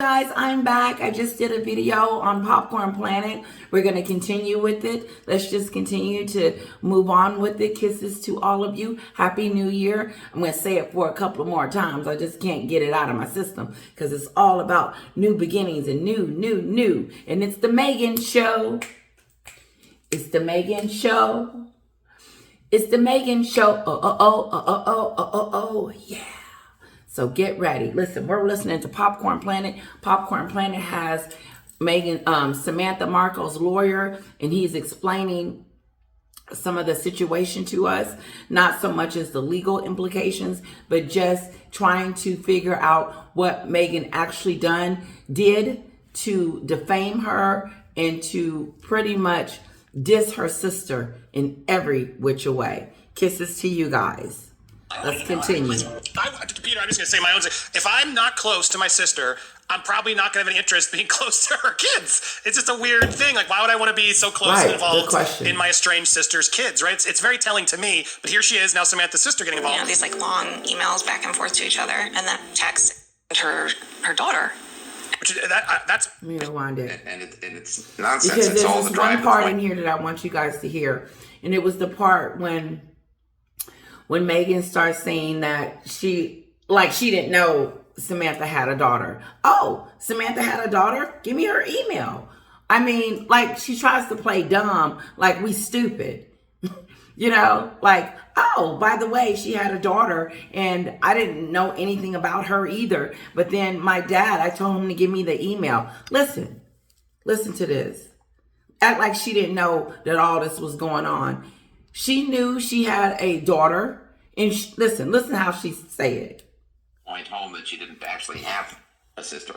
Guys, I'm back. I just did a video on Popcorn Planet. We're going to continue with it. Let's just continue to move on with it. Kisses to all of you. Happy New Year. I'm going to say it for a couple more times. I just can't get it out of my system because it's all about new beginnings and new. And it's the Meghan show. It's the Meghan show. It's the Meghan show. Oh, yeah. So get ready. Listen, we're listening to Popcorn Planet. Popcorn Planet has Meghan, Samantha Markle's lawyer, and he's explaining some of the situation to us. Not so much as the legal implications, but just trying to figure out what Meghan actually did to defame her and to pretty much diss her sister in every which way. Kisses to you guys. Let's continue. Peter, I'm just going to say my own. If I'm not close to my sister, I'm probably not going to have any interest being close to her kids. It's just a weird thing. Like, why would I want to be so close and involved in my estranged sister's kids, right? It's very telling to me. But here she is, now Samantha's sister getting involved. You know, these like long emails back and forth to each other, and then text her daughter. That's you know, Wanda. And it's nonsense. Because it's all there's the one part in here that I want you guys to hear. And it was the part when Meghan starts saying that she didn't know Samantha had a daughter. Oh, Samantha had a daughter? Give me her email. I mean, like, she tries to play dumb, like we stupid. You know, like, oh, by the way, she had a daughter and I didn't know anything about her either. But then my dad, I told him to give me the email. Listen to this. Act like she didn't know that all this was going on. She knew she had a daughter, and listen how she say it. Point home that she didn't actually have a sister,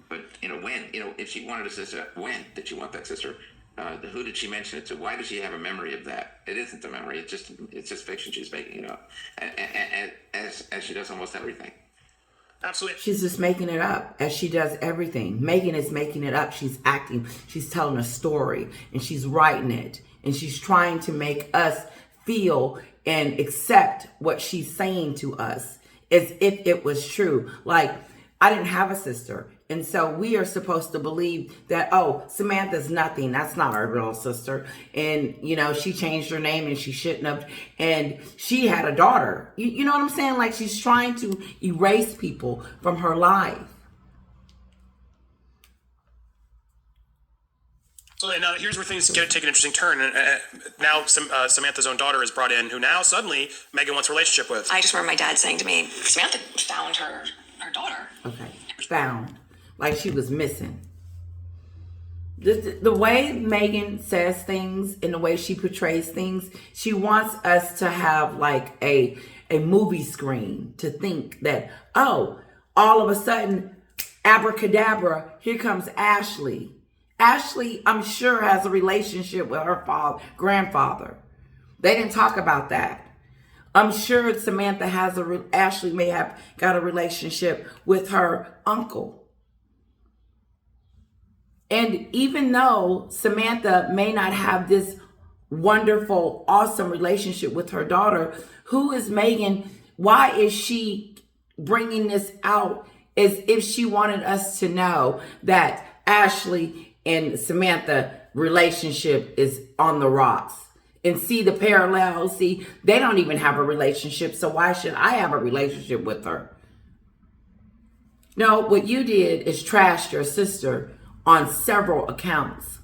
but if she wanted a sister, when did she want that sister? Who did she mention it to? Why does she have a memory of that? It isn't a memory. It's just fiction. She's making it up, and as she does almost everything. Absolutely. She's just making it up as she does everything. Meghan is making it up. She's acting. She's telling a story, and she's writing it. And she's trying to make us feel and accept what she's saying to us as if it was true. Like, I didn't have a sister. And so we are supposed to believe that, oh, Samantha's nothing. That's not our real sister. And, you know, she changed her name and she shouldn't have. And she had a daughter. You know what I'm saying? Like, she's trying to erase people from her life. So now here's where things take an interesting turn. Now Samantha's own daughter is brought in, who now suddenly Meghan wants a relationship with. I just remember my dad saying to me, Samantha found her daughter. Okay, found. Like she was missing. The way Meghan says things and the way she portrays things, she wants us to have like a movie screen to think that, oh, all of a sudden, abracadabra, here comes Ashley. Ashley, I'm sure, has a relationship with her grandfather. They didn't talk about that. I'm sure Samantha Ashley may have got a relationship with her uncle. And even though Samantha may not have this wonderful, awesome relationship with her daughter, who is Meghan? Why is she bringing this out as if she wanted us to know that Ashley and Samantha relationship is on the rocks? And see the parallels. See, they don't even have a relationship, so why should I have a relationship with her? No, what you did is trashed your sister on several accounts.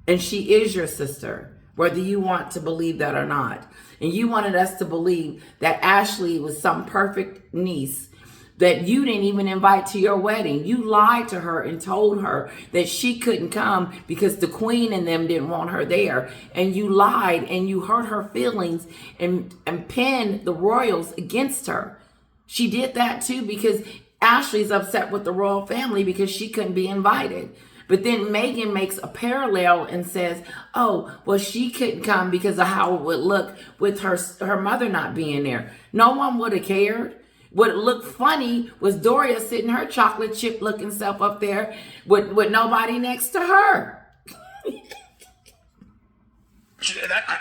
And she is your sister, whether you want to believe that or not. And you wanted us to believe that Ashley was some perfect niece that you didn't even invite to your wedding. You lied to her and told her that she couldn't come because the queen and them didn't want her there. And you lied and you hurt her feelings and pinned the royals against her. She did that too because Ashley's upset with the royal family because she couldn't be invited. But then Meghan makes a parallel and says, oh, well, she couldn't come because of how it would look with her mother not being there. No one would have cared. What looked funny was Doria sitting her chocolate chip looking self up there with nobody next to her.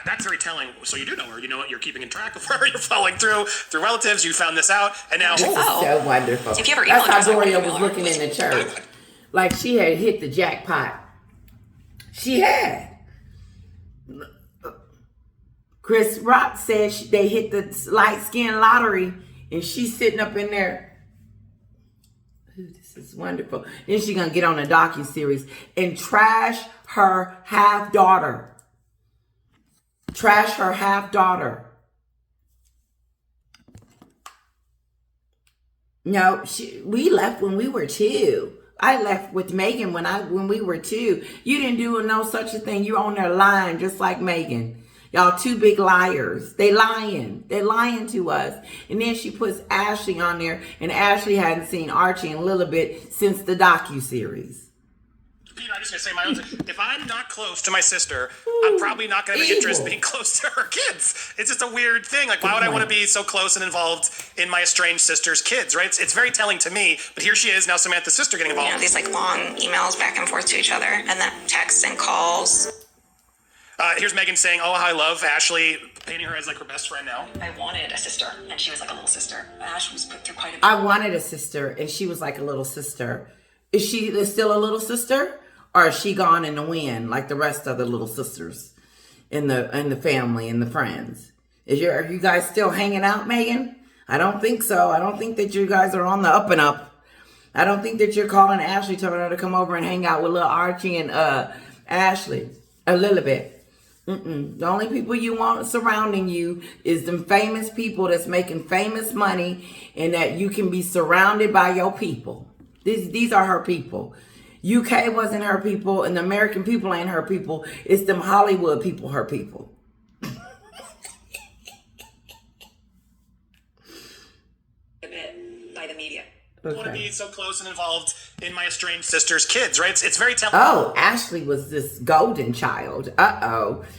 That's very telling. So you do know her. You know what? You're keeping in track of her. You're following through relatives. You found this out, and now This is so wonderful. If you ever That's how email Doria her, was looking in the church. Like she had hit the jackpot. She had. Chris Rock said they hit the light skin lottery, and she's sitting up in there. Ooh, this is wonderful. Then she's gonna get on a docuseries and trash her half daughter. Trash her half daughter. No, we left when we were 2. I left with Meghan when we were 2. You didn't do no such a thing. You on there lying just like Meghan. Y'all 2 big liars. They lying. They're lying to us. And then she puts Ashley on there, and Ashley hadn't seen Archie in Lilibet since the docuseries. Peter, I'm just going to say my own thing. If I'm not close to my sister, I'm probably not going to have any interest being close to her kids. It's just a weird thing. Like, why would I want to be so close and involved in my estranged sister's kids, right? It's very telling to me. But here she is, now Samantha's sister getting involved. You know, these like long emails back and forth to each other, and then texts and calls. Here's Meghan saying, oh, I love Ashley, painting her as like her best friend now. I wanted a sister, and she was like a little sister. Ash was put through quite a bit. I wanted a sister, and she was like a little sister. Is she still a little sister? Or is she gone in the wind like the rest of the little sisters in the family and the friends? Are you guys still hanging out, Meghan? I don't think so. I don't think that you guys are on the up and up. I don't think that you're calling Ashley, telling her to come over and hang out with little Archie and Ashley a little bit. The only people you want surrounding you is them famous people that's making famous money, and that you can be surrounded by your people. These are her people. UK wasn't her people, and the American people ain't her people. It's them Hollywood people, her people. A bit by the media. I want to be so close and involved in my estranged sister's kids, right? It's very telling. Oh, Ashley was this golden child.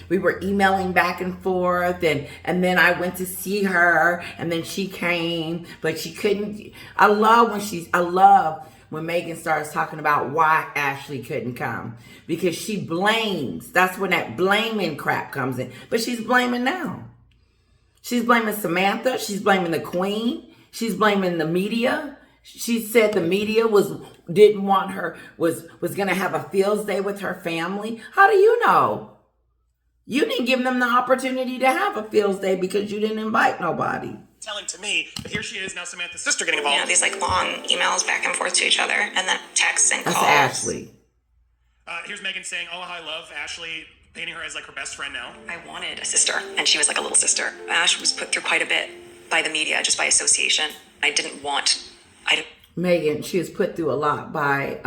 We were emailing back and forth, and then I went to see her, and then she came, but she couldn't. I love when Meghan starts talking about why Ashley couldn't come, because she blames. That's when that blaming crap comes in. But she's blaming now. She's blaming Samantha. She's blaming the Queen. She's blaming the media. She said the media didn't want her, was going to have a fields day with her family. How do you know? You didn't give them the opportunity to have a fields day because you didn't invite nobody. Telling to me, but here she is, now Samantha's sister getting involved. You know, these like long emails back and forth to each other, and then texts and calls. That's Ashley. Here's Meghan saying, oh, I love Ashley, painting her as like her best friend now. I wanted a sister, and she was like a little sister. Ash was put through quite a bit by the media, just by association. Meghan, she was put through a lot by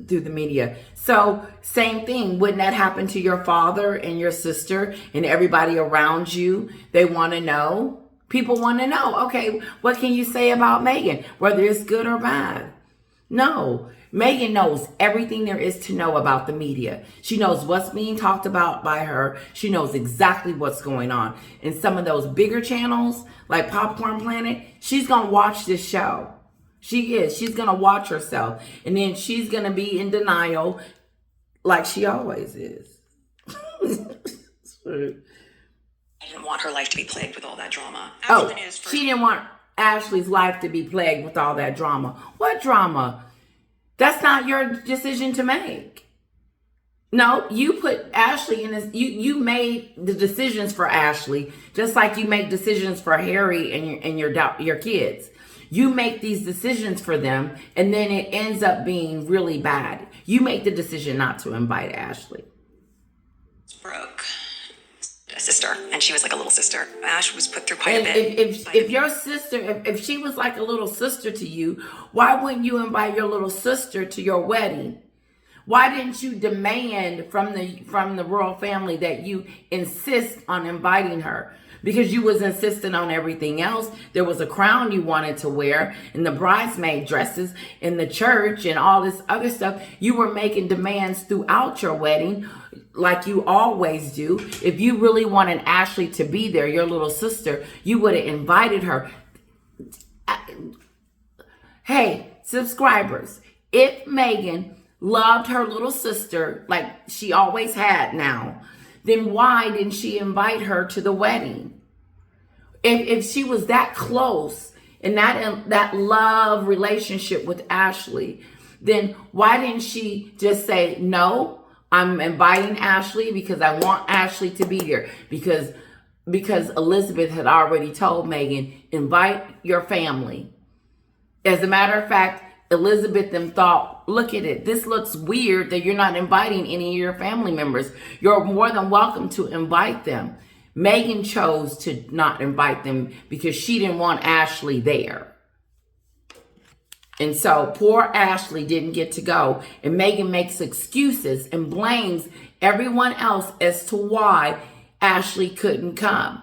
through the media. So same thing. Wouldn't that happen to your father and your sister and everybody around you? They want to know. People want to know, okay, what can you say about Meghan, whether it's good or bad? No, Meghan knows everything there is to know about the media. She knows what's being talked about by her. She knows exactly what's going on. And some of those bigger channels, like Popcorn Planet, she's going to watch this show. She is. She's going to watch herself. And then she's going to be in denial like she always is. I didn't want her life to be plagued with all that drama. She didn't want Ashley's life to be plagued with all that drama. What drama? That's not your decision to make. No, you put Ashley in this. You made the decisions for Ashley, just like you make decisions for Harry and your kids. You make these decisions for them, and then it ends up being really bad. You make the decision not to invite Ashley. Broke. A sister, and she was like a little sister. Ash was put through quite a bit. If your sister, if she was like a little sister to you, why wouldn't you invite your little sister to your wedding? Why didn't you demand from the royal family that you insist on inviting her? Because you was insisting on everything else. There was a crown you wanted to wear, and the bridesmaid dresses in the church and all this other stuff. You were making demands throughout your wedding, like you always do. If you really wanted Ashley to be there, your little sister, you would have invited her. Hey, subscribers, if Meghan loved her little sister like she always had now, then why didn't she invite her to the wedding? If she was that close and that love relationship with Ashley, then why didn't she just say, no, I'm inviting Ashley because I want Ashley to be there? Because Elizabeth had already told Meghan, invite your family. As a matter of fact, Elizabeth then thought, look at it. This looks weird that you're not inviting any of your family members. You're more than welcome to invite them. Meghan chose to not invite them because she didn't want Ashley there. And so poor Ashley didn't get to go. And Meghan makes excuses and blames everyone else as to why Ashley couldn't come.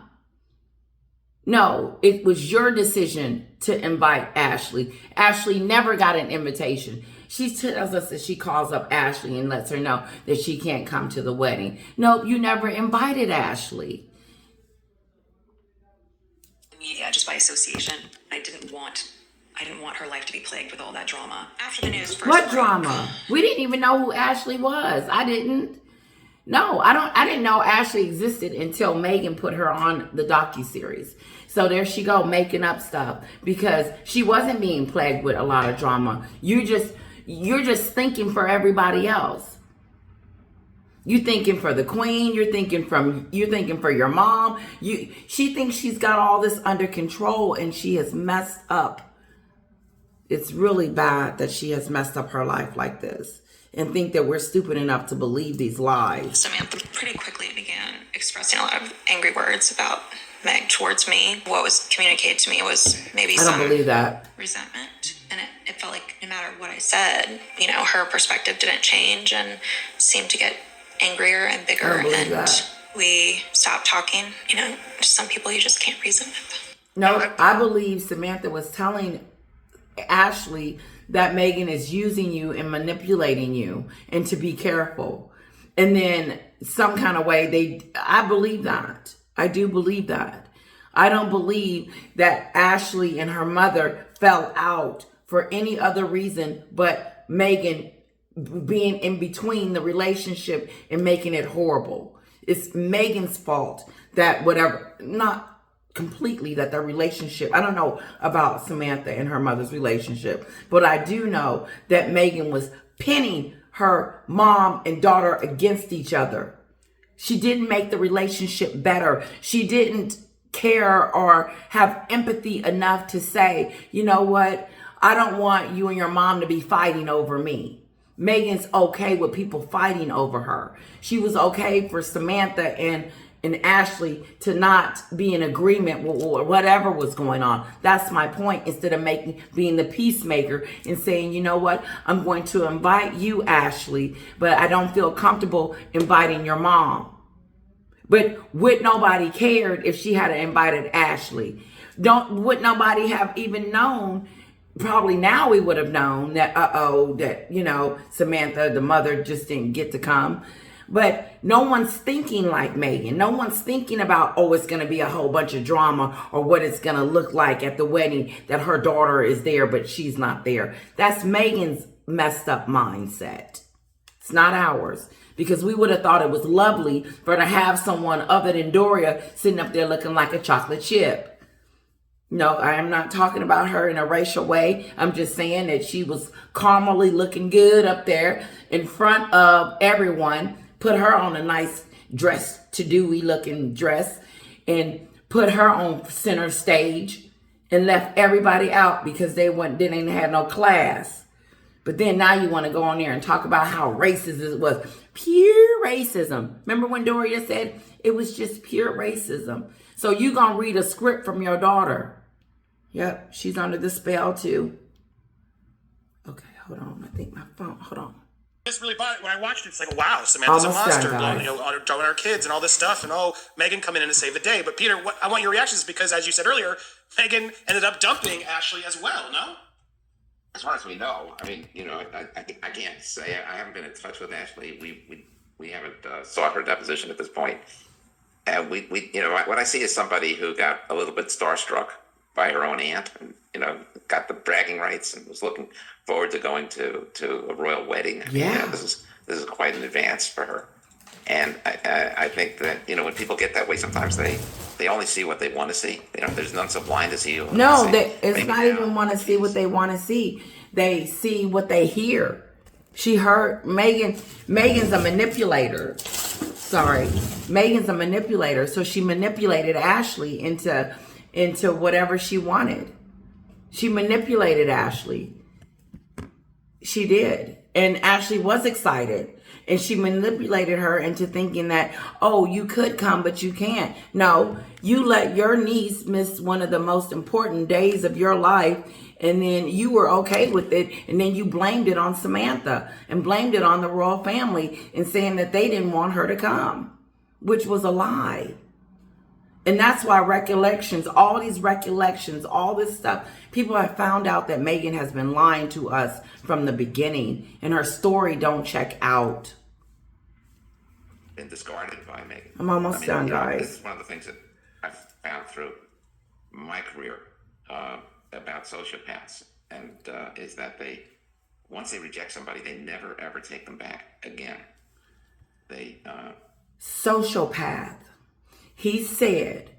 No, it was your decision to invite Ashley. Ashley never got an invitation. She tells us that she calls up Ashley and lets her know that she can't come to the wedding. Nope, you never invited Ashley. Media, just by association. I didn't want her life to be plagued with all that drama. After the news first What broke, drama? We didn't even know who Ashley was. I didn't. No, I didn't know Ashley existed until Meghan put her on the docuseries. So there she go, making up stuff because she wasn't being plagued with a lot of drama. You're just thinking for everybody else. You're thinking for the queen. You're thinking for your mom. She thinks she's got all this under control, and she has messed up. It's really bad that she has messed up her life like this, and think that we're stupid enough to believe these lies. Samantha pretty quickly began expressing a lot of angry words about Meg towards me. What was communicated to me was maybe I don't believe that. resentment. And it felt like no matter what I said, her perspective didn't change and seemed to get angrier and bigger. I don't believe And that. we stopped talking. Some people you just can't reason with. No, I believe Samantha was telling Ashley that Meghan is using you and manipulating you and to be careful. And then some kind of way I believe that. I do believe that. I don't believe that Ashley and her mother fell out for any other reason but Meghan being in between the relationship and making it horrible. It's Meghan's fault that not completely that their relationship, I don't know about Samantha and her mother's relationship, but I do know that Meghan was pinning her mom and daughter against each other. She didn't make the relationship better. She didn't care or have empathy enough to say, you know what? I don't want you and your mom to be fighting over me. Meghan's okay with people fighting over her. She was okay for Samantha and Ashley to not be in agreement with whatever was going on. That's my point. Instead of being the peacemaker and saying, you know what, I'm going to invite you, Ashley, but I don't feel comfortable inviting your mom. But would nobody cared if she had invited Ashley? Would nobody have even known? Probably now we would have known that, Samantha, the mother, just didn't get to come. But no one's thinking like Meghan. No one's thinking about, it's going to be a whole bunch of drama or what it's going to look like at the wedding that her daughter is there, but she's not there. That's Meghan's messed up mindset. It's not ours. Because we would have thought it was lovely for her to have someone other than Doria sitting up there looking like a chocolate chip. No, I am not talking about her in a racial way. I'm just saying that she was caramely looking good up there in front of everyone. Put her on a nice dress, to-do-y looking dress, and put her on center stage and left everybody out because they didn't have no class. But then now you want to go on there and talk about how racist it was. Pure racism. Remember when Doria said it was just pure racism? So you going to read a script from your daughter. Yep, she's under the spell too. Okay, hold on. I think my phone, hold on. This really bothered when I watched it. It's like, wow, Samantha's Almost a monster, done, throwing our kids and all this stuff, and Meghan coming in to save the day. But Peter, I want your reactions because, as you said earlier, Meghan ended up dumping Ashley as well. No? As far as we know, I mean, I can't say. I haven't been in touch with Ashley. We haven't sought her deposition at this point. And we what I see is somebody who got a little bit starstruck by her own aunt, and got the bragging rights, and was looking forward to going to a royal wedding. Yeah, this is quite an advance for her. And I think that when people get that way, sometimes they only see what they want to see. There's none so blind as he. No, it's not even want to see what they want to see. they see what they hear. She heard Megan's a manipulator. Sorry. Megan's a manipulator. So she manipulated Ashley into whatever she wanted. She manipulated Ashley. She did. And Ashley was excited. And she manipulated her into thinking that, oh, you could come, but you can't. No, you let your niece miss one of the most important days of your life. And then you were okay with it. And then you blamed it on Samantha and blamed it on the royal family and saying that they didn't want her to come, which was a lie. And that's why all these recollections, all this stuff, people have found out that Meghan has been lying to us from the beginning, and her story don't check out. Been discarded by Meghan. I'm almost done, guys. This is one of the things that I've found through my career about sociopaths, and is that once they reject somebody, they never ever take them back again. Sociopath. He said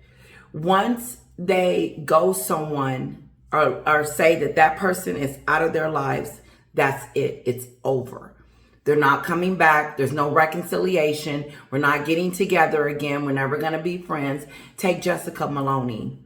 once they ghost someone or say that person is out of their lives, that's it. It's over. They're not coming back. There's no reconciliation. We're not getting together again. We're never going to be friends. Take Jessica Maloney.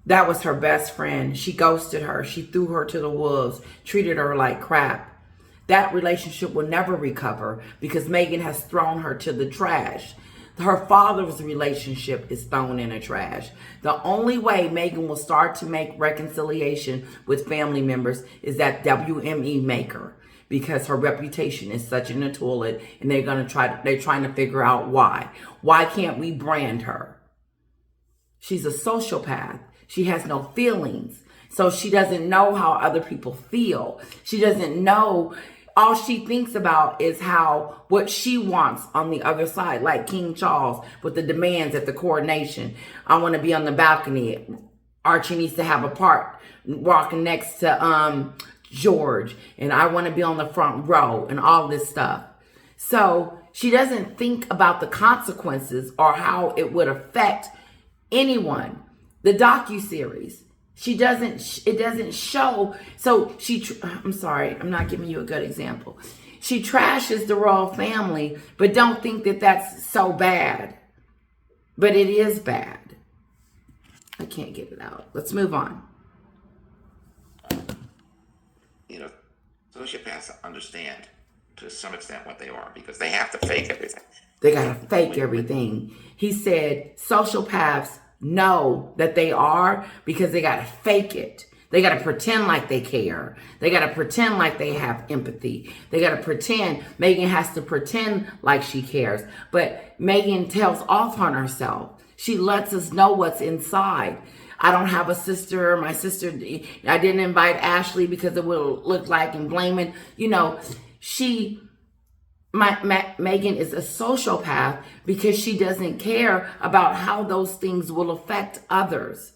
That was her best friend. She ghosted her. She threw her to the wolves, treated her like crap. That relationship will never recover because Meghan has thrown her to the trash. Her father's relationship is thrown in the trash. The only way Meghan will start to make reconciliation with family members is that WME maker, because her reputation is such in the toilet, and they're trying to figure out why. Why can't we brand her? She's a sociopath. She has no feelings. So she doesn't know how other people feel. She doesn't know. All she thinks about is what she wants on the other side, like King Charles with the demands at the coronation. I want to be on the balcony. Archie needs to have a part walking next to George, and I want to be on the front row and all this stuff. So she doesn't think about the consequences or how it would affect anyone. The docuseries. It doesn't show. So I'm sorry, I'm not giving you a good example. She trashes the royal family, but don't think that that's so bad. But it is bad. I can't get it out. Let's move on. Sociopaths understand to some extent what they are because they have to fake everything. They got to fake everything. He said sociopaths know that they are because they got to fake it. They got to pretend like they care. They got to pretend like they have empathy. They got to pretend. Meghan has to pretend like she cares. But Meghan tells off on herself. She lets us know what's inside. I don't have a sister. My sister, I didn't invite Ashley because it would look like and blaming. Meghan is a sociopath because she doesn't care about how those things will affect others.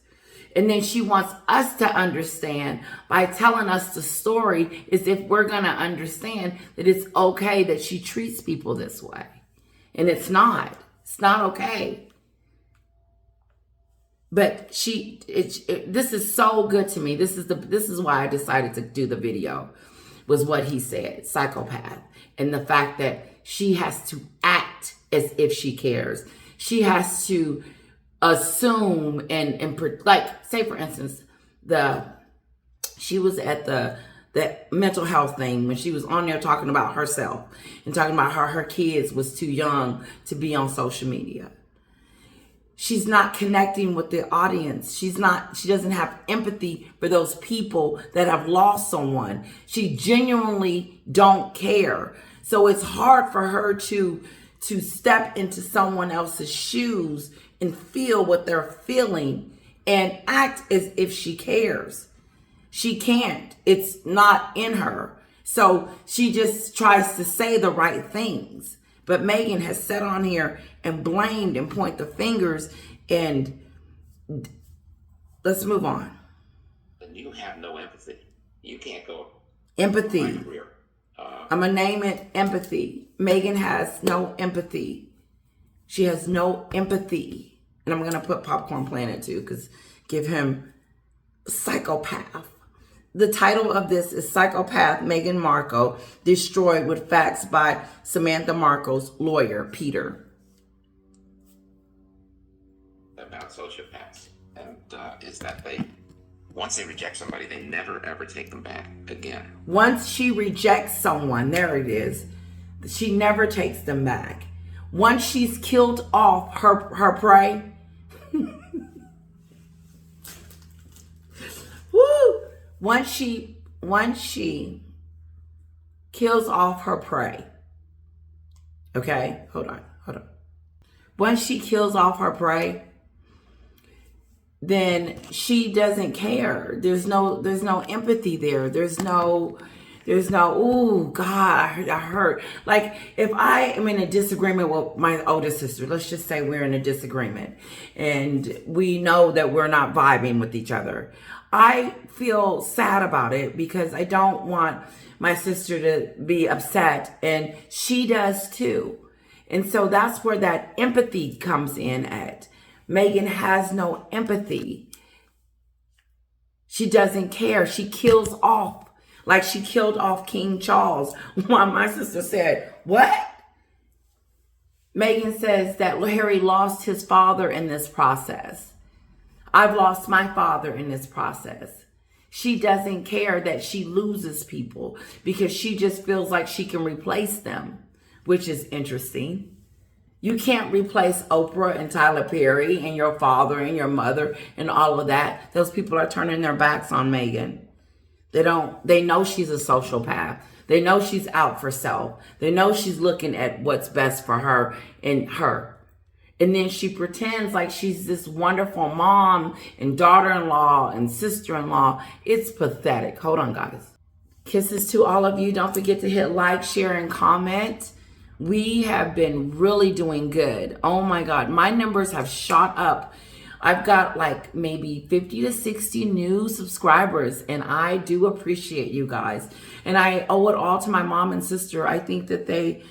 And then she wants us to understand by telling us the story as if we're going to understand that it's okay that she treats people this way. And it's not. It's not okay. But this is so good to me. This is why I decided to do the video, was what he said, psychopath. And the fact that she has to act as if she cares. She has to assume and like, say for instance, she was at the mental health thing when she was on there talking about herself and talking about how her kids was too young to be on social media. She's not connecting with the audience. She doesn't have empathy for those people that have lost someone. She genuinely don't care. So it's hard for her to step into someone else's shoes and feel what they're feeling and act as if she cares. She can't. It's not in her. So she just tries to say the right things. But Meghan has sat on here and blamed and point the fingers, and let's move on. And you have no empathy. You can't go. Empathy. I'm going to name it empathy. Meghan has no empathy. She has no empathy. And I'm going to put Popcorn Planet too, because give him psychopath. the title of this is Psychopath Meghan Markle Destroyed with Facts by Samantha Markle's lawyer, Peter. About sociopaths, and is that once they reject somebody, they never ever take them back again. Once she rejects someone, there it is, she never takes them back. Once she's killed off her prey, woo! Once she kills off her prey, okay, hold on. Once she kills off her prey, then she doesn't care. There's no empathy there. There's no, oh God, I hurt. Like if I am in a disagreement with my oldest sister, let's just say we're in a disagreement and we know that we're not vibing with each other. I feel sad about it because I don't want my sister to be upset, and she does too. And so that's where that empathy comes in at. Meghan has no empathy. She doesn't care. She kills off, like she killed off King Charles. While my sister said, what? Meghan says that Harry lost his father in this process. I've lost my father in this process. She doesn't care that she loses people because she just feels like she can replace them, which is interesting. You can't replace Oprah and Tyler Perry and your father and your mother and all of that. Those people are turning their backs on Meghan. They know she's a sociopath. They know she's out for self. They know she's looking at what's best for her and her. And then she pretends like she's this wonderful mom and daughter-in-law and sister-in-law. It's pathetic. Hold on, guys. Kisses to all of you. Don't forget to hit like, share, and comment. We have been really doing good. Oh my God, my numbers have shot up. I've got like maybe 50 to 60 new subscribers, and I do appreciate you guys. And I owe it all to my mom and sister. I think that they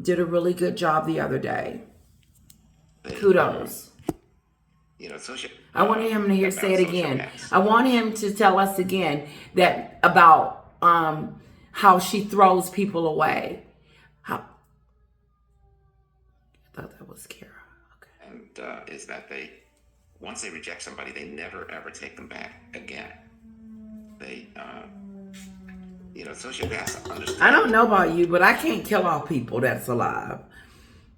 did a really good job the other day. Kudos. I wanted him to say it again. I want him to tell us again that about how she throws people away. I thought that was Kara. Okay. And is that once they reject somebody, they never ever take them back again. Sociopaths understand. I don't know about you, but I can't kill off people that's alive.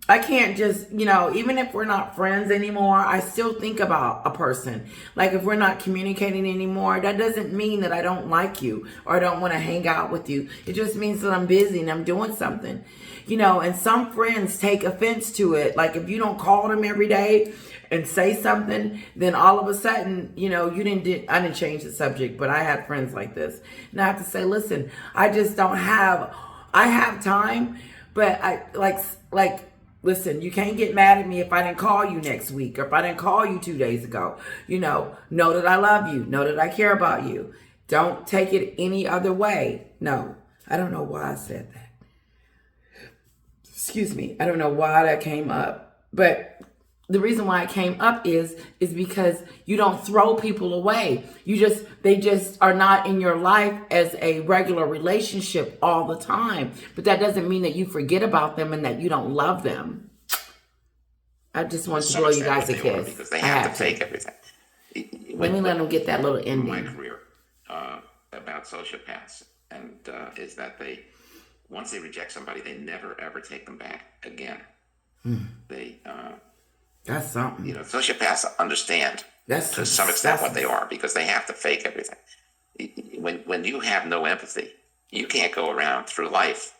I can't just, even if we're not friends anymore, I still think about a person. Like if we're not communicating anymore, that doesn't mean that I don't like you or I don't want to hang out with you. It just means that I'm busy and I'm doing something, and some friends take offense to it. Like if you don't call them every day and say something, then all of a sudden, I didn't change the subject, but I had friends like this. And I have to say, listen, I just don't have, I have time, but I listen, you can't get mad at me if I didn't call you next week or if I didn't call you 2 days ago. Know that I love you. Know that I care about you. Don't take it any other way. No, I don't know why I said that. Excuse me. I don't know why that came up. But the reason why it came up is because you don't throw people away. They just are not in your life as a regular relationship all the time. But that doesn't mean that you forget about them and that you don't love them. I just want to blow you guys a kiss. Because they have to take everything. Let me let them get that little ending. My career about sociopaths, and is that once they reject somebody, they never ever take them back again. That's something. Sociopaths understand to some extent what they are because they have to fake everything. When you have no empathy, you can't go around through life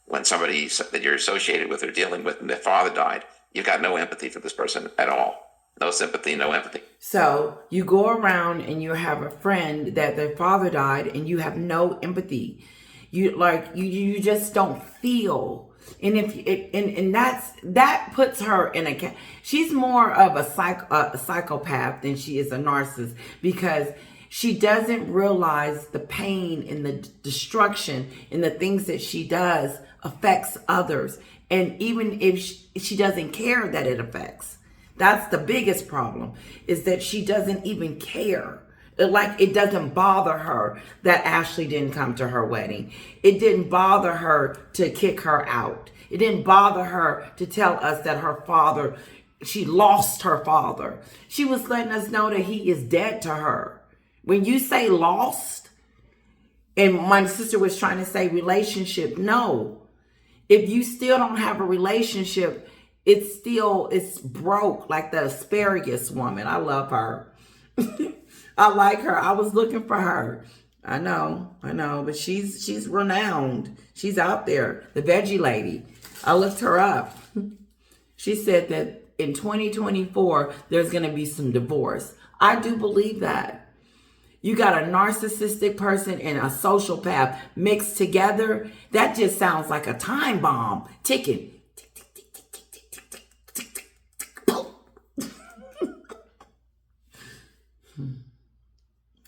when somebody that you're associated with or dealing with and their father died. You've got no empathy for this person at all. No sympathy, no empathy. So you go around and you have a friend that their father died and you have no empathy. You just don't feel. And that puts her in a, she's more of a psychopath than she is a narcissist, because she doesn't realize the pain and the destruction and the things that she does affects others. And even if she doesn't care that it affects, that's the biggest problem, is that she doesn't even care. like it doesn't bother her that Ashley didn't come to her wedding. It didn't bother her to kick her out. It didn't bother her to tell us that her father, she lost her father. She was letting us know that he is dead to her. When you say lost, and my sister was trying to say relationship, no. If you still don't have a relationship, it's broke, like the asparagus woman. I love her. I like her. I was looking for her. I know, but she's renowned. She's out there. The veggie lady. I looked her up. She said that in 2024, there's going to be some divorce. I do believe that. You got a narcissistic person and a sociopath mixed together. That just sounds like a time bomb ticking.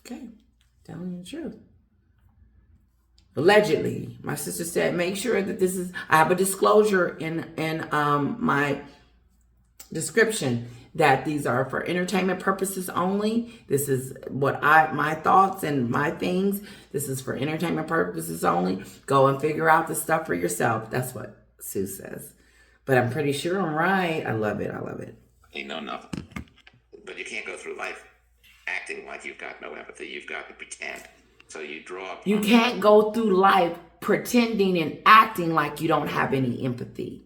Okay, telling you the truth. Allegedly, my sister said, make sure that this is, I have a disclosure in my description that these are for entertainment purposes only. This is what my thoughts and my things. This is for entertainment purposes only. Go and figure out the stuff for yourself. That's what Sue says. But I'm pretty sure I'm right. I love it. You know nothing. But you can't go through life acting like you've got no empathy. You've got to pretend. So you draw up. You can't go through life pretending and acting like you don't have any empathy.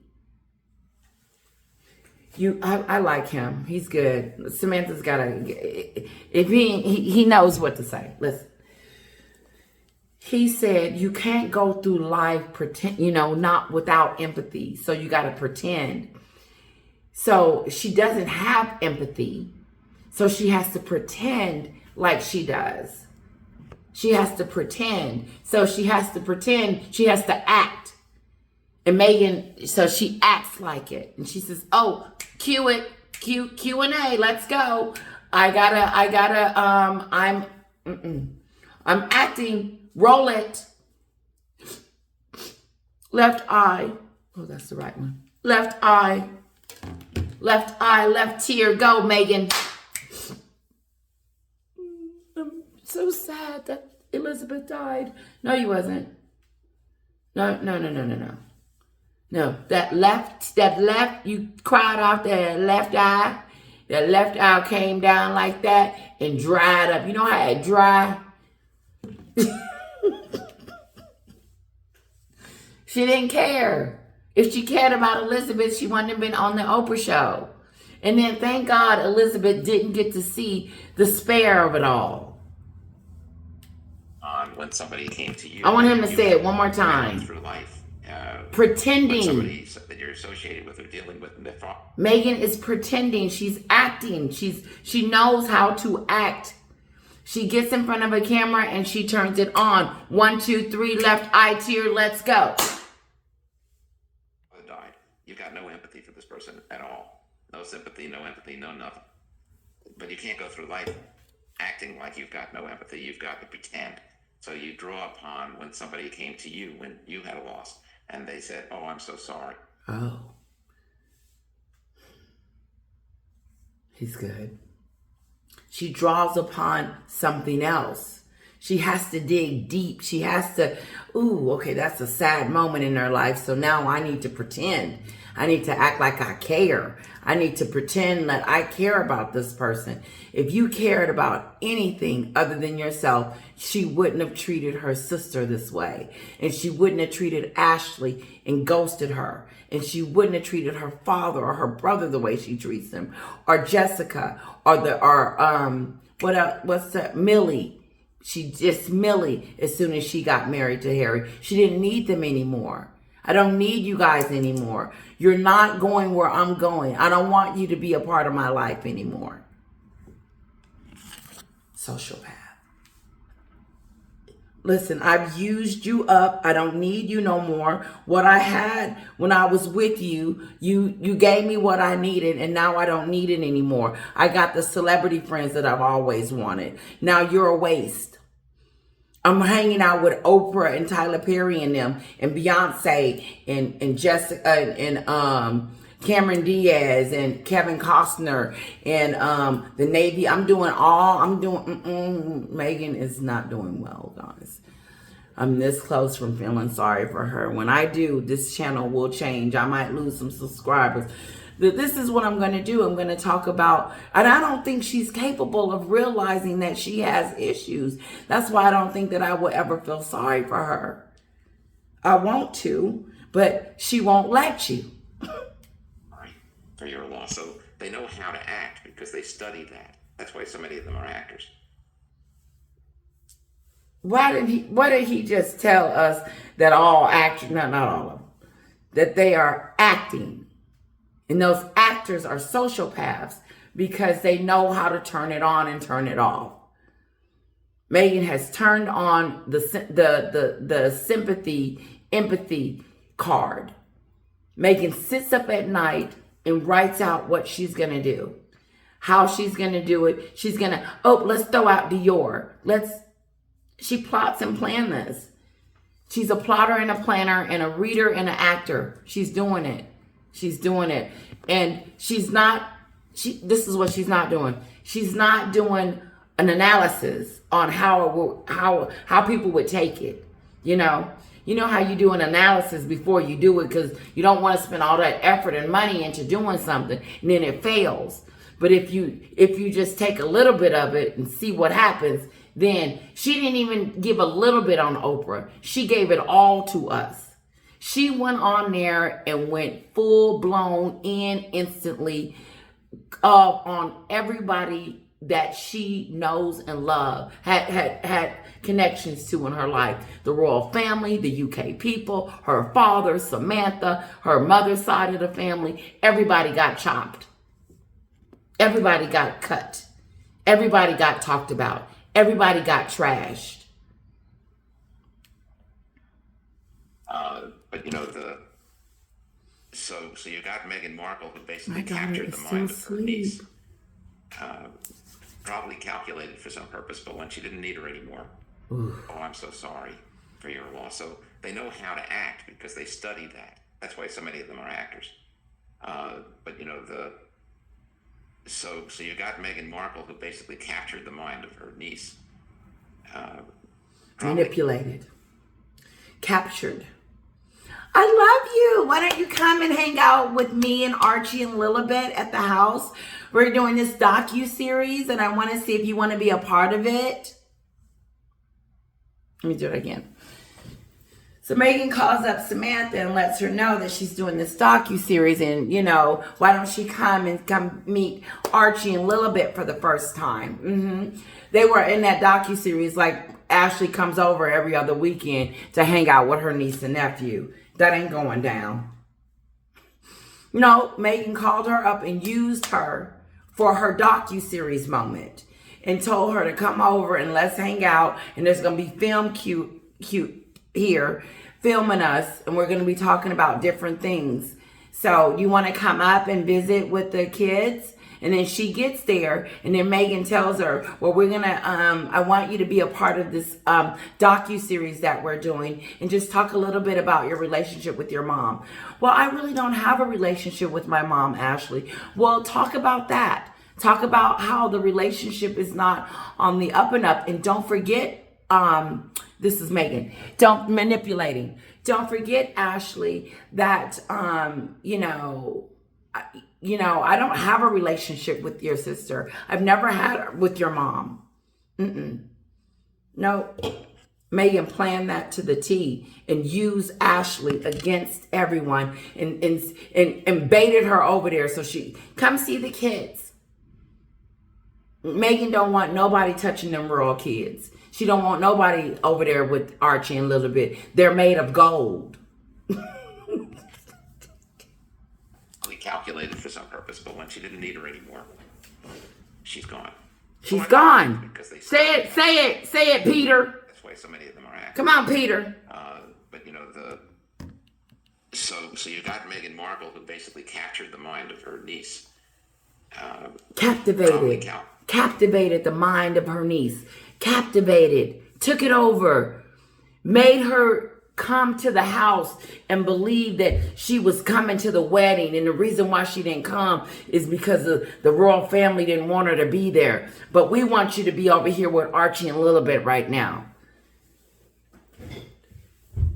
I like him. He's good. Samantha's got if he knows what to say. Listen. He said you can't go through life pretend, not without empathy. So you got to pretend. So she doesn't have empathy. So she has to pretend like she does. She has to pretend. So she has to pretend. She has to act. And Meghan, so she acts like it. And she says, oh, cue it. Q&A. Let's go. I'm acting. Roll it. Left eye. Oh, that's the right one. Left eye. Left tear. Go, Meghan. I'm so sad that Elizabeth died. No, you wasn't. No. No, that left, you cried off that left eye. That left eye came down like that and dried up. You know how it dry? She didn't care. If she cared about Elizabeth, she wouldn't have been on the Oprah show. And then thank God Elizabeth didn't get to see the spare of it all. When somebody came to you. I want him to say it one more time. Through life. Pretending. Somebody that you're associated with or dealing with. Meghan is pretending. She's acting. She knows how to act. She gets in front of a camera and she turns it on. 1, 2, 3, left eye tear. Let's go. Died. You've got no empathy for this person at all. No sympathy, no empathy, no nothing. But you can't go through life acting like you've got no empathy. You've got to pretend. So you draw upon when somebody came to you when you had a loss and they said, oh, I'm so sorry. Oh. He's good. She draws upon something else. She has to dig deep. She has to, okay, that's a sad moment in her life. So now I need to pretend. I need to act like I care. I need to pretend that I care about this person. If you cared about anything other than yourself, she wouldn't have treated her sister this way. And she wouldn't have treated Ashley and ghosted her. And she wouldn't have treated her father or her brother the way she treats him. Or Jessica. Millie. She just Millie as soon as she got married to Harry. She didn't need them anymore. I don't need you guys anymore. You're not going where I'm going. I don't want you to be a part of my life anymore. Sociopath. Listen, I've used you up. I don't need you no more. What I had when I was with you, you gave me what I needed, and now I don't need it anymore. I got the celebrity friends that I've always wanted. Now you're a waste. I'm hanging out with Oprah and Tyler Perry and them and Beyonce and Jessica and Cameron Diaz and Kevin Costner and the Navy. Meghan is not doing well, guys. I'm this close from feeling sorry for her. When I do, this channel will change. I might lose some subscribers. But this is what I'm going to do. I'm going to talk about, and I don't think she's capable of realizing that she has issues. That's why I don't think that I will ever feel sorry for her. I want to, but she won't let you. Right, for your law. So they know how to act because they study that. That's why so many of them are actors. What did he just tell us that all actors, not all of them, that they are acting? And those actors are sociopaths because they know how to turn it on and turn it off. Meghan has turned on the sympathy, empathy card. Meghan sits up at night and writes out what she's going to do. How she's going to do it. She's going to, let's throw out Dior. She plots and plans this. She's a plotter and a planner and a reader and an actor. She's doing it. She's doing it. And this is what she's not doing. She's not doing an analysis on how people would take it. You know how you do an analysis before you do it because you don't want to spend all that effort and money into doing something and then it fails. But if you just take a little bit of it and see what happens, then she didn't even give a little bit on Oprah. She gave it all to us. She went on there and went full blown in instantly on everybody that she knows and loves, had connections to in her life. The royal family, the UK people, her father, Samantha, her mother's side of the family. Everybody got chopped. Everybody got cut. Everybody got talked about. Everybody got trashed. But so you got Meghan Markle, who basically captured the mind of her niece. Probably calculated for some purpose, but when she didn't need her anymore. I'm so sorry for your loss. So they know how to act because they study that. That's why so many of them are actors. So you got Meghan Markle, who basically captured the mind of her niece. Manipulated. Captured. I love you. Why don't you come and hang out with me and Archie and Lilibet at the house? We're doing this docu-series and I want to see if you want to be a part of it. Let me do it again. So Meghan calls up Samantha and lets her know that she's doing this docu-series and, why don't she come meet Archie and Lilibet for the first time. They were in that docu-series like Ashley comes over every other weekend to hang out with her niece and nephew. That ain't going down. No, Meghan called her up and used her for her docu-series moment and told her to come over and let's hang out. And there's going to be film cute here filming us. And we're going to be talking about different things. So you want to come up and visit with the kids? And then she gets there and then Meghan tells her, well, we're going to, I want you to be a part of this docu-series that we're doing and just talk a little bit about your relationship with your mom. Well, I really don't have a relationship with my mom, Ashley. Well, talk about that. Talk about how the relationship is not on the up and up. And don't forget, this is Meghan, manipulating. Don't forget, Ashley, that, I don't have a relationship with your sister. I've never had with your mom. No. Meghan planned that to the T and used Ashley against everyone and baited her over there so she come see the kids. Meghan don't want nobody touching them royal kids. She don't want nobody over there with Archie and Lilibet. They're made of gold. Calculated for some purpose, but when she didn't need her anymore, she's gone. She's gone. Say it, Peter. That's why so many of them are actors. Come on, Peter. So you got Meghan Markle, who basically captured the mind of her niece. Captivated the mind of her niece. Captivated. Took it over. Made her come to the house and believe that she was coming to the wedding, and the reason why she didn't come is because the royal family didn't want her to be there. But we want you to be over here with Archie a little bit right now.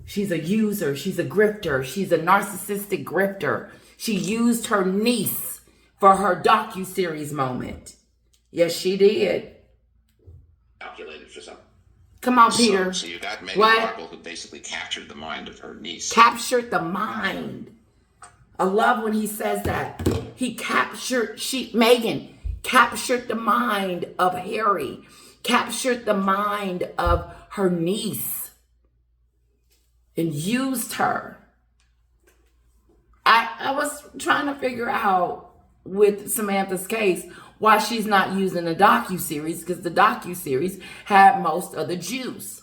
She's a user, she's a grifter, she's a narcissistic grifter. She used her niece for her docuseries moment. Yes, she did. Calculated for something. Come on, Peter. So you got Meghan Markle, who basically captured the mind of her niece. Captured the mind. I love when he says that. Meghan captured the mind of Harry. Captured the mind of her niece. And used her. I was trying to figure out with Samantha's case why she's not using the docuseries, because the docuseries had most of the juice.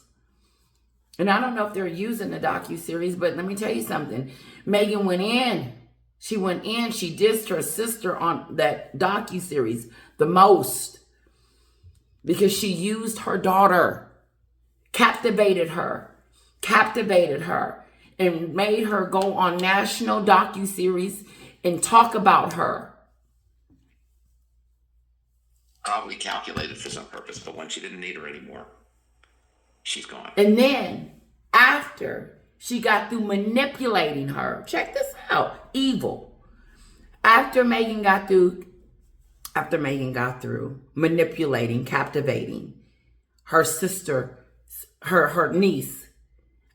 And I don't know if they're using the docuseries, but let me tell you something. Meghan went in. She went in. She dissed her sister on that docuseries the most because she used her daughter, captivated her, and made her go on national docuseries and talk about her. Probably calculated for some purpose, but when she didn't need her anymore, she's gone. And then after she got through manipulating her, check this out, evil. After Meghan got through manipulating, captivating her sister, her niece,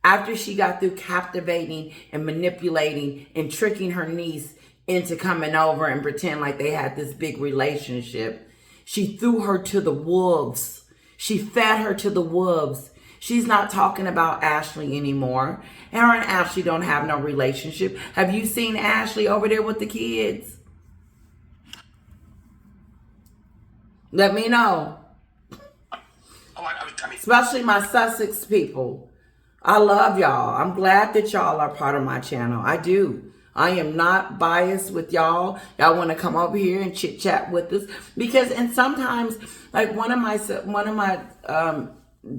after she got through captivating and manipulating and tricking her niece into coming over and pretend like they had this big relationship, she threw her to the wolves. She fed her to the wolves. She's not talking about Ashley anymore. And her and Ashley don't have no relationship. Have you seen Ashley over there with the kids? Let me know. Especially my Sussex people. I love y'all. I'm glad that y'all are part of my channel. I do. I am not biased with y'all. Y'all want to come over here and chit chat with us because, and sometimes, like one of my,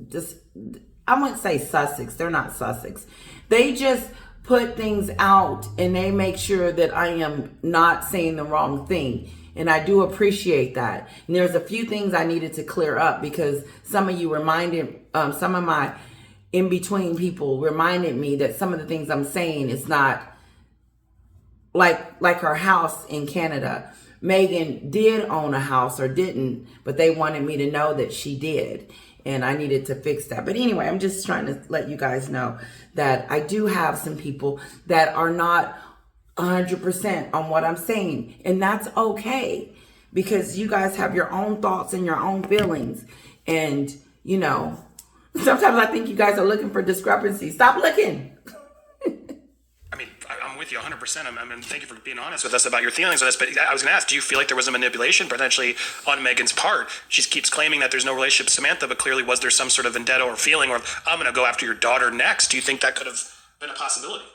just I wouldn't say Sussex. They're not Sussex. They just put things out and they make sure that I am not saying the wrong thing. And I do appreciate that. And there's a few things I needed to clear up because some of you reminded, some of my in-between people reminded me that some of the things I'm saying is not like her house in Canada. Meghan did own a house or didn't, but they wanted me to know that she did. And I needed to fix that. But anyway, I'm just trying to let you guys know that I do have some people that are not 100% on what I'm saying. And that's okay. Because you guys have your own thoughts and your own feelings. And, you know, sometimes I think you guys are looking for discrepancy. Stop looking. I mean, I'm with you 100%. I mean, thank you for being honest with us about your feelings on this. But I was going to ask, do you feel like there was a manipulation potentially on Meghan's part? She keeps claiming that there's no relationship with Samantha, but clearly was there some sort of vendetta or feeling, or I'm going to go after your daughter next? Do you think that could have been a possibility?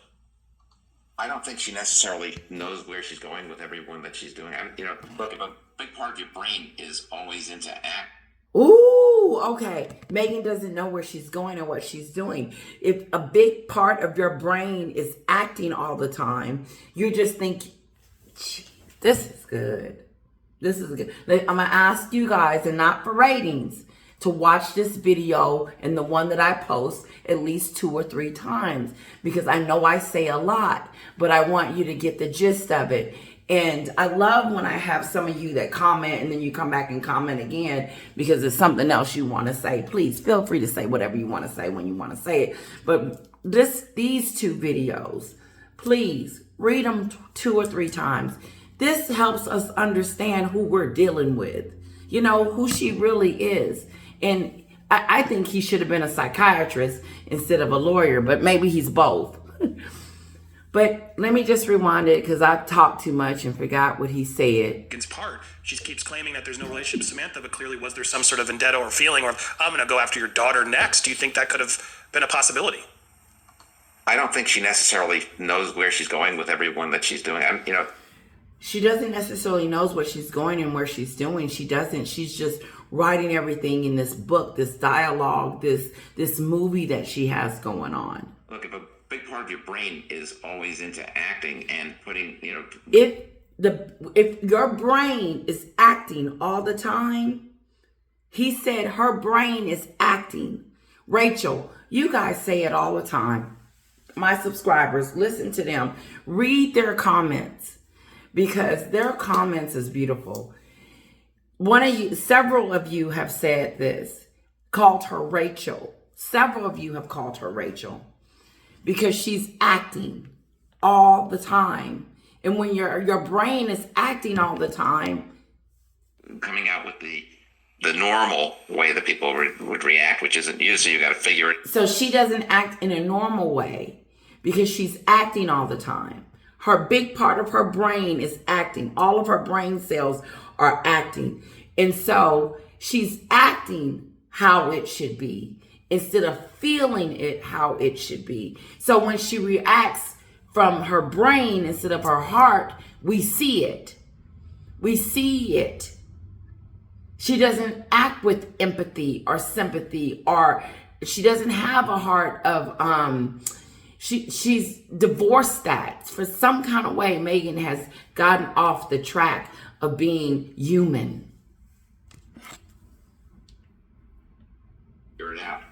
I don't think she necessarily knows where she's going with everyone that she's doing. You know, look, a big part of your brain is always into act. Ooh, okay. Meghan doesn't know where she's going or what she's doing. If a big part of your brain is acting all the time, you just think, this is good. This is good. I'm going to ask you guys, and not for ratings, to watch this video and the one that I post at least 2 or 3 times. Because I know I say a lot, but I want you to get the gist of it. And I love when I have some of you that comment and then you come back and comment again because it's something else you want to say. Please feel free to say whatever you want to say when you want to say it. But these 2 videos, please read them 2 or 3 times. This helps us understand who we're dealing with, you know, who she really is. And I think he should have been a psychiatrist instead of a lawyer, but maybe he's both. But let me just rewind it because I talked too much and forgot what he said. Part. She keeps claiming that there's no relationship with Samantha, but clearly was there some sort of vendetta or feeling, or I'm going to go after your daughter next? Do you think that could have been a possibility? I don't think she necessarily knows where she's going with everyone that she's doing. You know, she doesn't necessarily knows where she's going and where she's doing. She doesn't. She's just writing everything in this book, this dialogue, this movie that she has going on. Look, if a big part of your brain is always into acting and putting, if your brain is acting all the time, he said her brain is acting. Rachel, you guys say it all the time. My subscribers, listen to them. Read their comments because their comments is beautiful. Several of you have said this, called her Rachel. Several of you have called her Rachel because she's acting all the time. And when your brain is acting all the time, coming out with the normal way that people would react, which isn't you, so you got to figure it. So she doesn't act in a normal way because she's acting all the time. Her big part of her brain is acting. All of her brain cells are acting. And so she's acting how it should be instead of feeling it how it should be. So when she reacts from her brain instead of her heart, we see it. We see it. She doesn't act with empathy or sympathy, or she doesn't have a heart of, she's divorced that. For some kind of way, Meghan has gotten off the track of being human. Figure it out.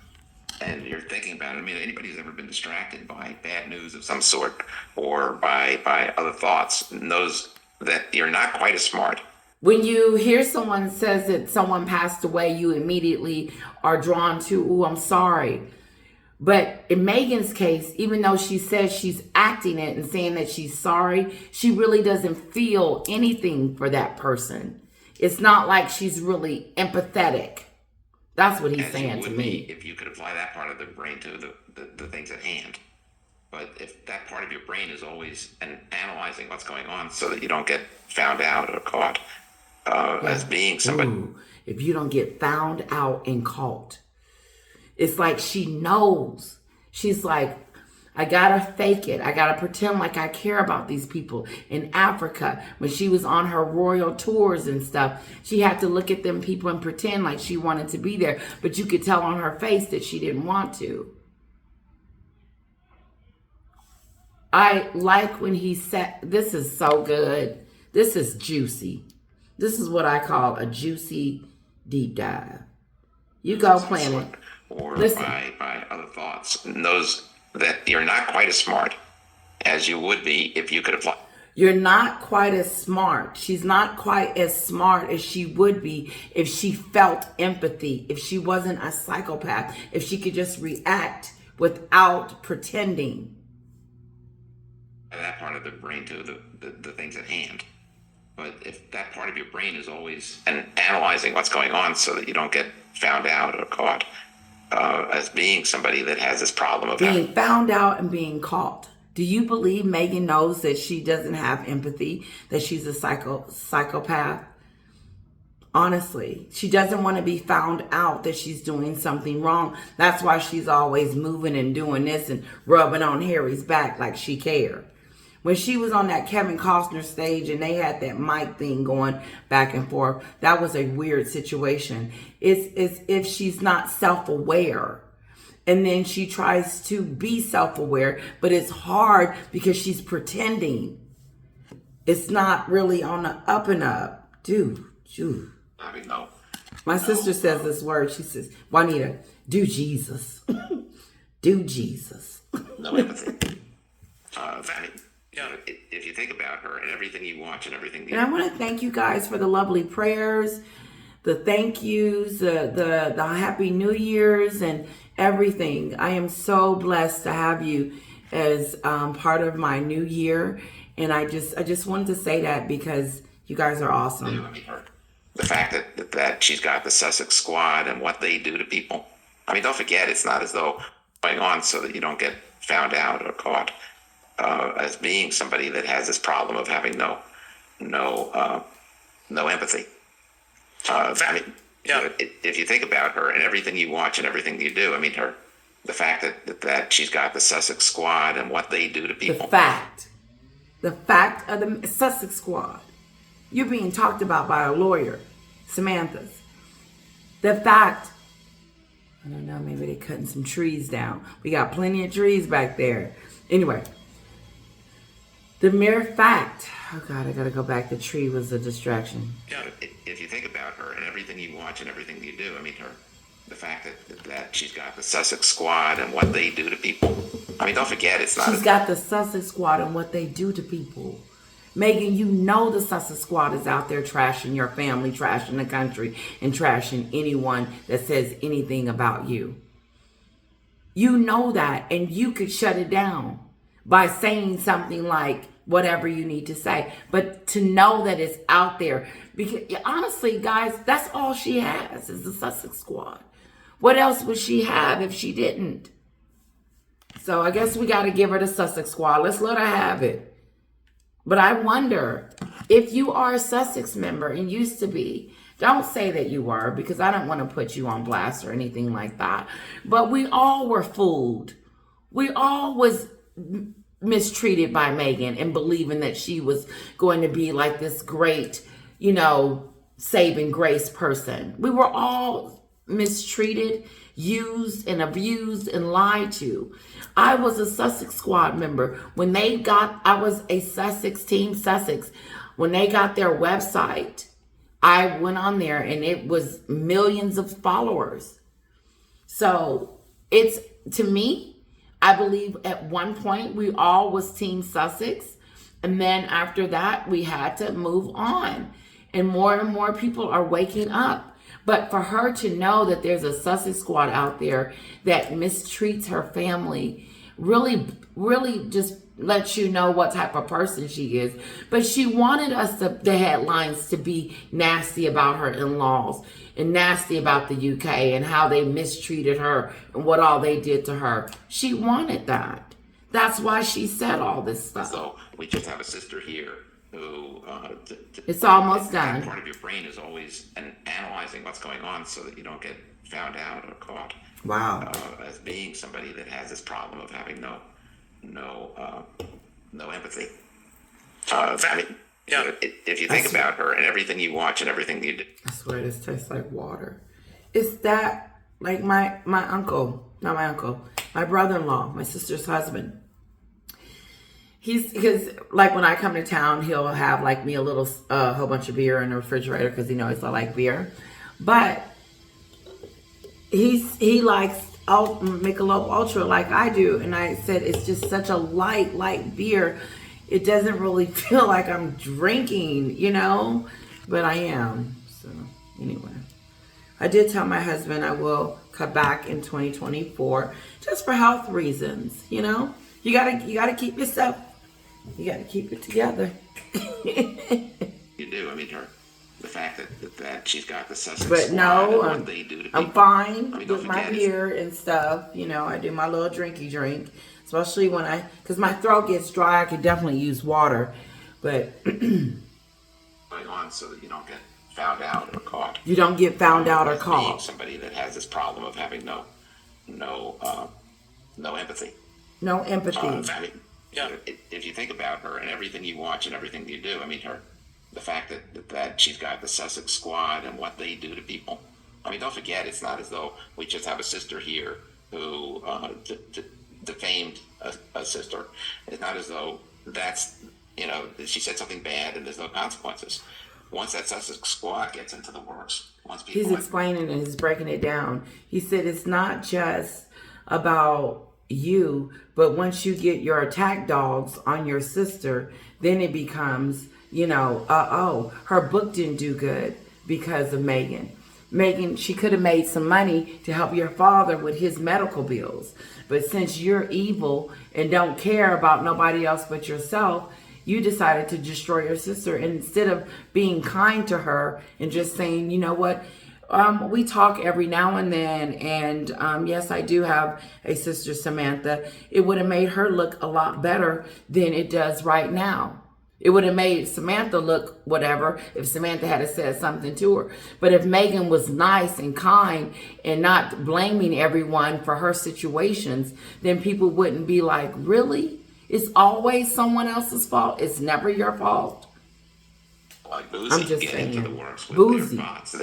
And you're thinking about it. I mean, anybody who's ever been distracted by bad news of some sort or by other thoughts knows that you're not quite as smart. When you hear someone says that someone passed away, you immediately are drawn to, "Ooh, I'm sorry." But in Meghan's case, even though she says she's acting it and saying that she's sorry, she really doesn't feel anything for that person. It's not like she's really empathetic. That's what he's saying to me. If you could apply that part of the brain to the things at hand. But if that part of your brain is always analyzing what's going on so that you don't get found out or caught as being somebody. Ooh, if you don't get found out and caught. It's like she knows. She's like, I gotta fake it. I gotta pretend like I care about these people. In Africa, when she was on her royal tours and stuff, she had to look at them people and pretend like she wanted to be there. But you could tell on her face that she didn't want to. I like when he said, this is so good. This is juicy. This is what I call a juicy deep dive. You go, Planet. Or by other thoughts. Knows that you're not quite as smart as you would be if you could apply. You're not quite as smart. She's not quite as smart as she would be if she felt empathy, if she wasn't a psychopath, if she could just react without pretending. That part of the brain to the things at hand. But if that part of your brain is always analyzing what's going on so that you don't get found out or caught as being somebody that has this problem of being found out and being caught. Do you believe Meghan knows that she doesn't have empathy, that she's a psychopath? Honestly, she doesn't want to be found out that she's doing something wrong. That's why she's always moving and doing this and rubbing on Harry's back like she cared. When she was on that Kevin Costner stage and they had that mic thing going back and forth, that was a weird situation. It's if she's not self-aware. And then she tries to be self-aware, but it's hard because she's pretending. It's not really on the up and up. Dude. I mean, no. My sister says this word. She says, Juanita, do Jesus. Do Jesus. No empathy. If you think about her and everything you watch and everything. And I want to thank you guys for the lovely prayers, the thank yous, the Happy New Year's and everything. I am so blessed to have you as part of my new year. And I just wanted to say that because you guys are awesome. I mean, the fact that she's got the Sussex Squad and what they do to people. I mean, don't forget, it's not as though going on so that you don't get found out or caught as being somebody that has this problem of having no empathy. I mean, if you think about her and everything you watch and everything you do, I mean, the fact that she's got the Sussex Squad and what they do to people. The fact of the Sussex Squad. You're being talked about by a lawyer, Samantha's. The fact I don't know, maybe they're cutting some trees down. We got plenty of trees back there. Anyway, the mere fact, oh God, I gotta go back. The tree was a distraction. Yeah, if you think about her and everything you watch and everything you do, I mean, the fact that she's got the Sussex Squad and what they do to people. I mean, don't forget, it's not. She's got the Sussex Squad and what they do to people. Meghan, you know the Sussex Squad is out there trashing your family, trashing the country, and trashing anyone that says anything about you. You know that, and you could shut it down by saying something like whatever you need to say. But to know that it's out there, because honestly, guys, that's all she has is the Sussex Squad. What else would she have if she didn't? So I guess we got to give her the Sussex Squad. Let's let her have it. But I wonder if you are a Sussex member and used to be, don't say that you were, because I don't want to put you on blast or anything like that. But we all were fooled. We all was mistreated by Meghan and believing that she was going to be like this great, saving grace person. We were all mistreated, used and abused and lied to. I was a Sussex Squad member. I was a Sussex, Team Sussex. When they got their website, I went on there and it was millions of followers. So to me, I believe at one point we all was Team Sussex. And then after that, we had to move on. And more people are waking up. But for her to know that there's a Sussex Squad out there that mistreats her family really, really just lets you know what type of person she is. But she wanted the headlines to be nasty about her in-laws and nasty about the UK and how they mistreated her and what all they did to her. She wanted that. That's why she said all this stuff. So we just have a sister here who it's almost done. Part of your brain is always analyzing what's going on so that you don't get found out or caught. Wow. As being somebody that has this problem of having no empathy. If you think about her and everything you watch and everything you do. I swear this tastes like water. It's that, like my brother-in-law, my sister's husband. Because like when I come to town, he'll have like me a whole bunch of beer in the refrigerator because he knows I like beer. But he likes Michelob Ultra like I do. And I said, it's just such a light beer. It doesn't really feel like I'm drinking, but I am. So anyway, I did tell my husband I will cut back in 2024 just for health reasons. You gotta keep yourself. You gotta keep it together. You do. I mean, the fact that she's got the Sussex But no, what they do to people. I'm fine with my beer and stuff. I do my little drinky drink, especially because my throat gets dry. I could definitely use water, but going on so that you don't get found out or caught. You don't get found out or caught. Being somebody that has this problem of having no empathy. No empathy. Yeah. If you think about her and everything you watch and everything you do, I mean, the fact that she's got the Sussex Squad and what they do to people. I mean, don't forget, it's not as though we just have a sister here who defamed a sister. It's not as though she said something bad and there's no consequences. Once that Sussex Squad gets into the works, he's explaining and he's breaking it down. He said it's not just about you, but once you get your attack dogs on your sister, then it becomes, her book didn't do good because of Meghan. Meghan, she could have made some money to help your father with his medical bills. But since you're evil and don't care about nobody else but yourself, you decided to destroy your sister. And instead of being kind to her and just saying, you know what, we talk every now and then, and yes, I do have a sister, Samantha. It would have made her look a lot better than it does right now. It would have made Samantha look whatever if Samantha had said something to her. But if Meghan was nice and kind and not blaming everyone for her situations, then people wouldn't be like, really? It's always someone else's fault. It's never your fault. Like Boozy, I'm just get saying. into the works with Boozy. their thoughts.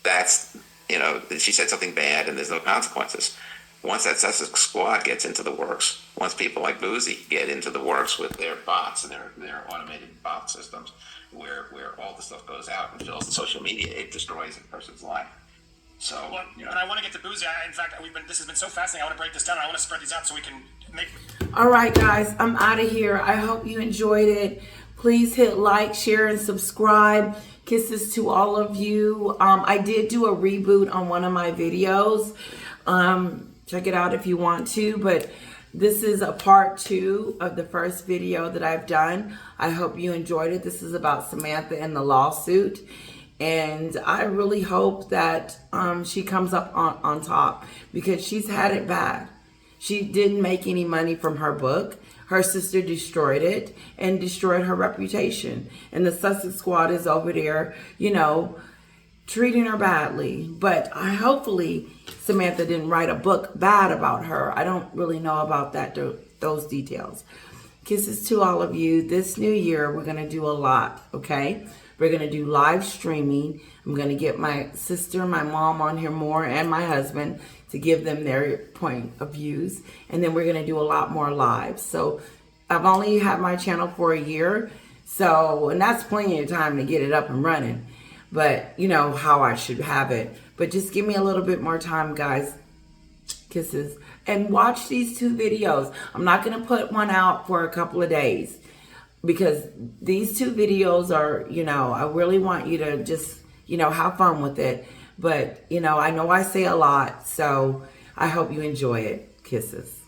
That's she said something bad and there's no consequences. Once that Sussex Squad gets into the works, once people like Boozy get into the works with their bots and their automated bot systems, where all the stuff goes out and fills the social media, it destroys a person's life. So, and I want to get to Boozy. In fact, this has been so fascinating. I want to break this down. I want to spread these out so we can make. All right, guys, I'm out of here. I hope you enjoyed it. Please hit like, share, and subscribe. Kisses to all of you. I did do a reboot on one of my videos. Check it out if you want to, but this is a part 2 of the first video that I've done. I hope you enjoyed it. This is about Samantha and the lawsuit, and I really hope that she comes up on top, because she's had it bad. She didn't make any money from her book. Her sister destroyed it and destroyed her reputation, and the Sussex Squad is over there, treating her badly. But hopefully Samantha didn't write a book bad about her. I don't really know about those details. Kisses to all of you. This new year, we're going to do a lot, okay? We're going to do live streaming. I'm going to get my sister, my mom on here more, and my husband, to give them their point of views. And then we're going to do a lot more lives. So I've only had my channel for a year. And that's plenty of time to get it up and running. But you know how I should have it. But just give me a little bit more time, guys. Kisses. And watch these 2 videos. I'm not going to put one out for a couple of days, because these 2 videos are, I really want you to just, have fun with it. But, I know I say a lot, so I hope you enjoy it. Kisses.